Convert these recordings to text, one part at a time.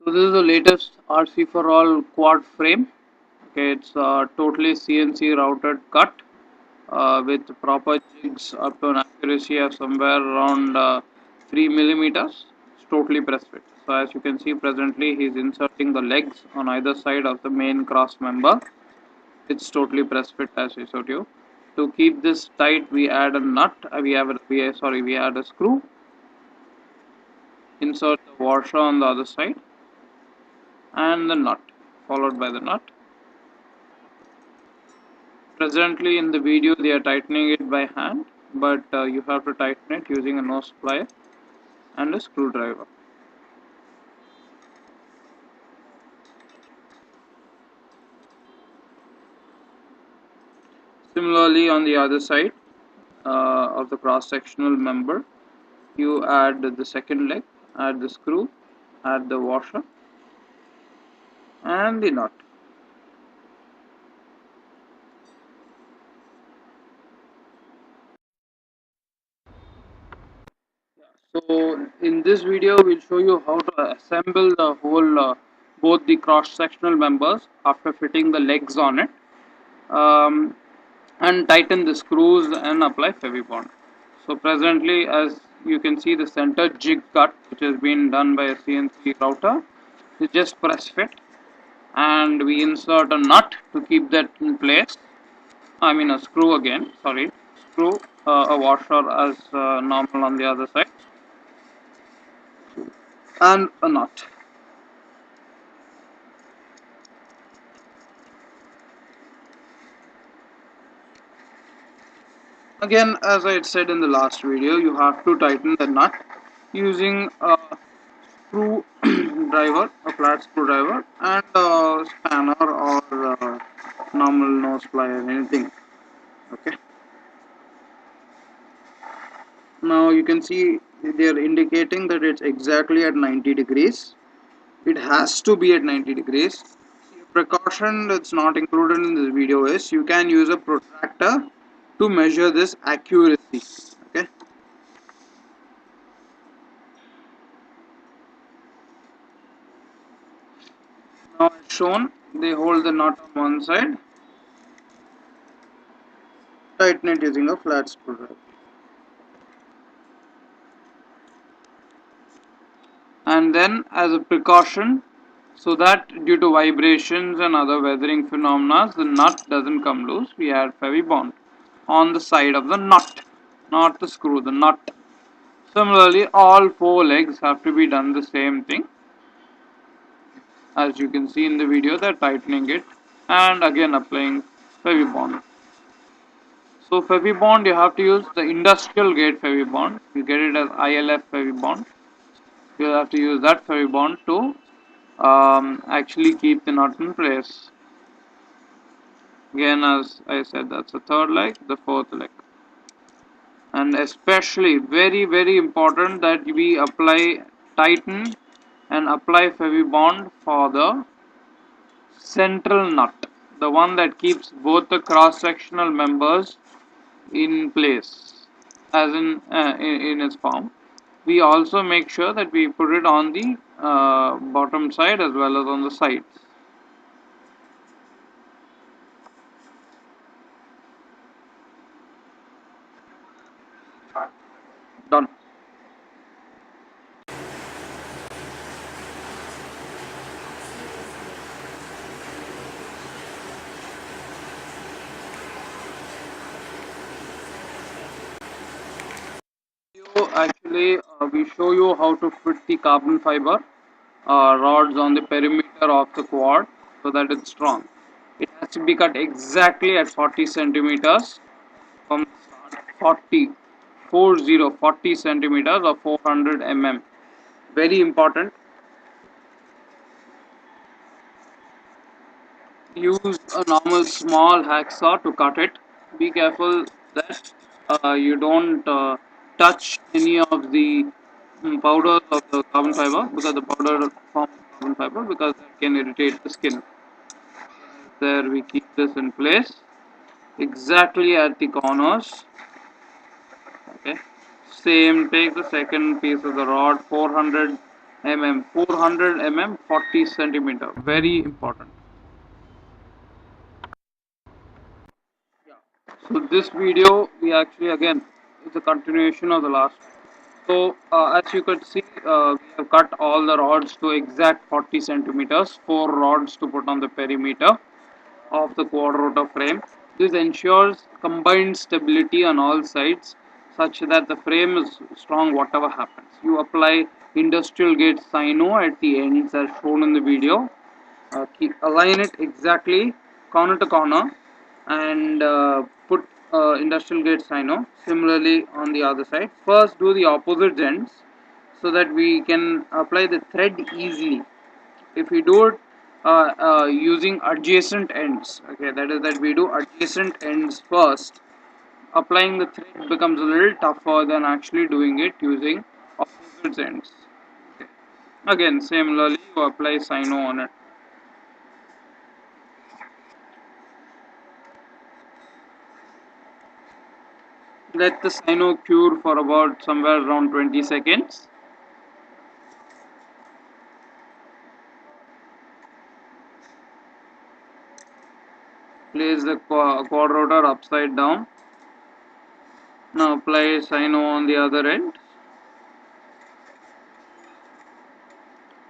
So this is the latest RC for all quad frame. Okay, it's totally CNC routed cut with proper jigs up to an accuracy of somewhere around 3 millimeters. It's totally press fit. So as you can see presently, he's inserting the legs on either side of the main cross member. It's totally press fit as I showed you. To keep this tight, we add a nut. We add a screw. Insert the washer on the other side and the nut, followed by the nut. Presently in the video they are tightening it by hand, but you have to tighten it using a nose plier and a screwdriver. Similarly on the other side of the cross-sectional member, you add the second leg, add the screw, add the washer and the nut. So in this video we'll show you how to assemble the whole both the cross-sectional members after fitting the legs on it, um, and tighten the screws and apply Fevibond. So presently as you can see the center jig cut which has been done by a CNC router is just press fit, and we insert a nut to keep that in place. I mean a screw again, sorry, screw, a washer as normal on the other side, and a nut. Again, as I had said in the last video, you have to tighten the nut using a screw driver, a flat screwdriver, and a spanner or normal nose plier, anything. Okay. Now you can see they are indicating that it's exactly at 90 degrees. It has to be at 90 degrees. A precaution that's not included in this video is you can use a protractor to measure this accuracy. Okay. Now as shown, they hold the nut on one side, tighten it using a flat screwdriver. And then as a precaution, so that due to vibrations and other weathering phenomena the nut doesn't come loose, we add Fevibond on the side of the nut, not the screw, the nut. Similarly all four legs have to be done the same thing. As you can see in the video, they're tightening it and again applying Fevibond. So Fevibond, you have to use the industrial grade Fevibond. You get it as ILF Fevibond. You have to use that Fevibond to actually keep the nut in place. Again, as I said, that's the third leg, the fourth leg. And especially very important that we tighten and apply Fevibond for the central nut, the one that keeps both the cross-sectional members in place, as in its form. We also make sure that we put it on the bottom side as well as on the sides. Done. So actually, we show you how to fit the carbon fiber rods on the perimeter of the quad so that it's strong. It has to be cut exactly at 40 centimeters from the start. 40 centimeters or 400 mm. Very important. Use a normal small hacksaw to cut it. Be careful that you don't touch any of the powders of the carbon fiber, because the powder form carbon fiber, because that can irritate the skin. There we keep this in place exactly at the corners. Okay. Same, take the second piece of the rod, 400 mm, 400 mm, 40 centimeter. Very important. So this video, we actually again, is a continuation of the last. So as you could see, we have cut all the rods to exact 40 centimeters, 4 rods to put on the perimeter of the quad rotor frame. This ensures combined stability on all sides such that the frame is strong whatever happens. You apply industrial gauge sino at the ends as shown in the video. Align it exactly corner to corner and put industrial gauge sino similarly on the other side. First do the opposite ends so that we can apply the thread easily. If we do it using adjacent ends, okay, that is that we do adjacent ends first, applying the thread becomes a little tougher than actually doing it using opposite ends. Okay. Again similarly you apply sino on it. Let the sino cure for about somewhere around 20 seconds. Place the quad rotor upside down. Now apply sino on the other end.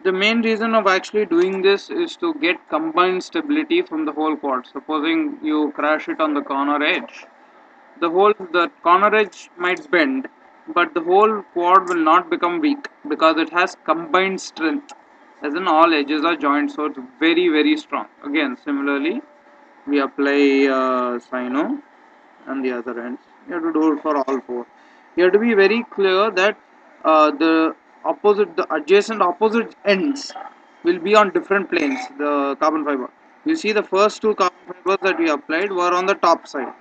The main reason of actually doing this is to get combined stability from the whole quad. Supposing you crash it on the corner edge, the corner edge might bend, but the whole quad will not become weak because it has combined strength. As in all edges are joined, so it's very strong. Again, similarly, we apply sino and the other ends. You have to do it for all four. You have to be very clear that the adjacent opposite ends will be on different planes. The carbon fiber. You see, the first two carbon fibers that we applied were on the top side.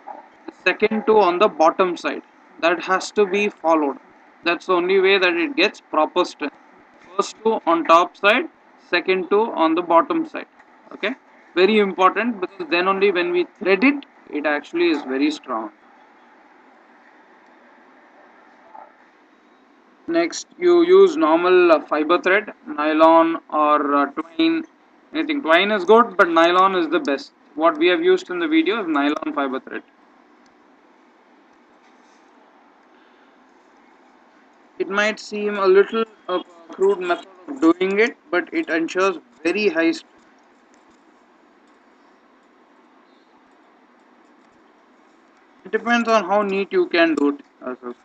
The second two on the bottom side. That has to be followed. That's the only way that it gets proper strength. First two on top side, second two on the bottom side. Okay, very important because then only when we thread it, it actually is very strong. Next, you use normal fiber thread, nylon or twine. Anything twine is good, but nylon is the best. What we have used in the video is nylon fiber thread. It might seem a little of a crude method of doing it, but it ensures very high strength. It depends on how neat you can do it.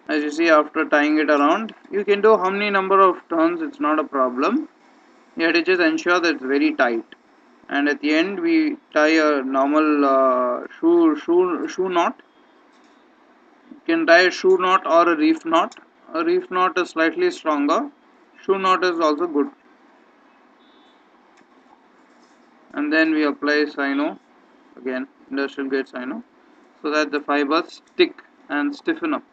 As you see, after tying it around, you can do how many number of turns, it's not a problem. You have to just ensure that it's very tight. And at the end, we tie a normal shoe knot. You can tie a shoe knot or a reef knot. A reef knot is slightly stronger. Shoe knot is also good. And then we apply sino, again industrial grade sino, so that the fibers stick and stiffen up,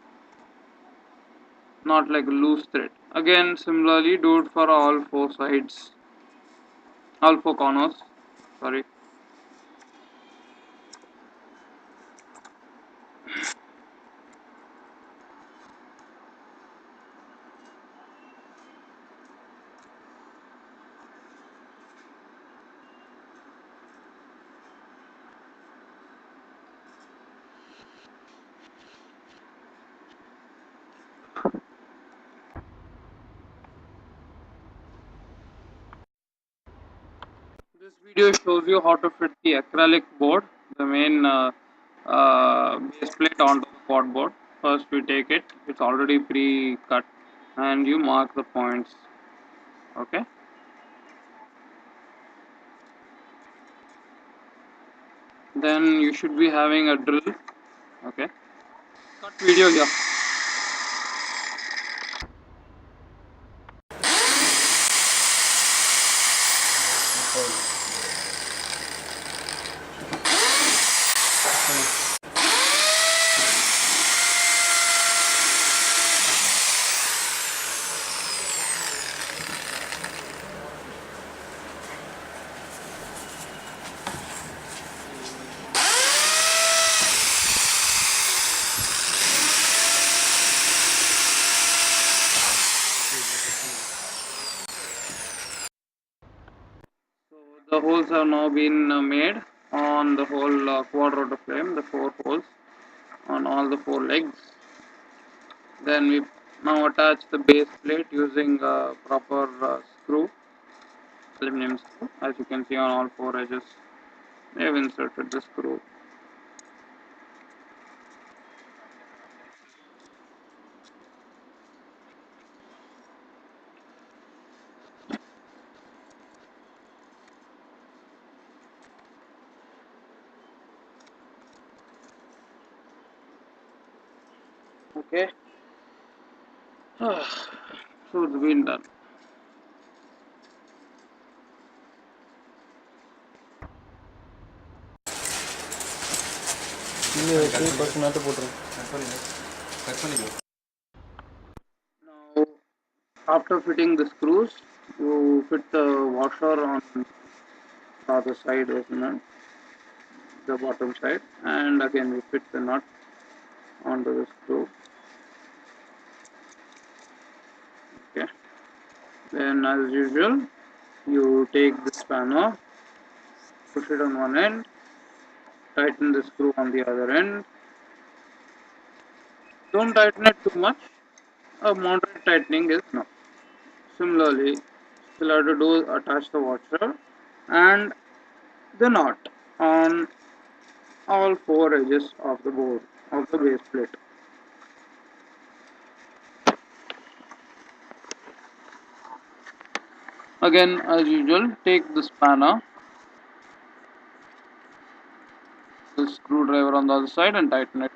not like a loose thread. Again, similarly, do it for all four sides, all four corners. Sorry. This video shows you how to fit the acrylic board, the main base plate onto the quad board. First we take it, it's already pre-cut, and you mark the points. Okay. Then you should be having a drill. Okay. Cut video here. holes have now been made on the whole quad rotor frame, the 4 holes on all the 4 legs. Then we now attach the base plate using proper aluminum screw. As you can see on all 4 edges, we have inserted the screw. Okay, so it's been done. Now, after fitting the screws, you fit the washer on the other side, isn't it? The bottom side, and again we fit the nut onto the screw. Okay. Then, as usual, you take the spanner, push it on one end, tighten the screw on the other end. Don't tighten it too much. A moderate tightening is enough. Similarly, still have to do attach the washer and the nut on all 4 edges of the board of the base plate. Again, as usual, take the spanner, the screwdriver on the other side, and tighten it.